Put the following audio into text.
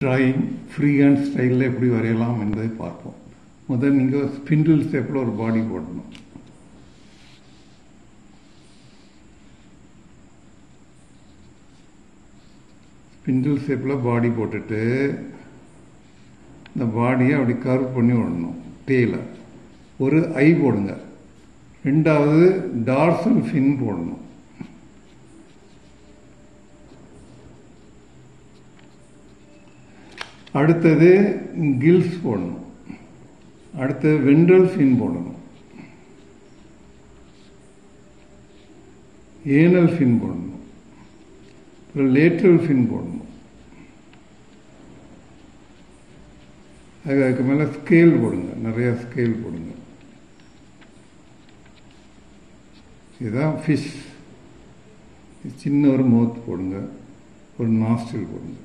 Drawing free hand ஸ்டைலில் எப்படி வரையலாம் என்பதை பார்ப்போம். முதல் நீங்கள் ஸ்பிண்டில் ஷேப்பில் ஒரு பாடி போடணும். ஸ்பிண்டில் ஷேப்பில் பாடி போட்டுட்டு இந்த பாடியை அப்படி கர்வ் பண்ணி விடணும். டெயில ஒரு ஐ போடுங்க. ரெண்டாவது டார்சல் ஃபின் போடணும். அடுத்தது கில்ஸ் போடணும். அடுத்தது வென்ட்ரல் ஃபின் போடணும். ஏனல் ஃபின் போடணும். அப்புறம் லேட்ரல் ஃபின் போடணும். அதுக்கு மேலே ஸ்கேல் போடுங்க. நிறைய ஸ்கேல் போடுங்க. இதுதான் ஃபிஷ். சின்ன ஒரு மவுத் போடுங்க. ஒரு நாஸ்டில் போடுங்க.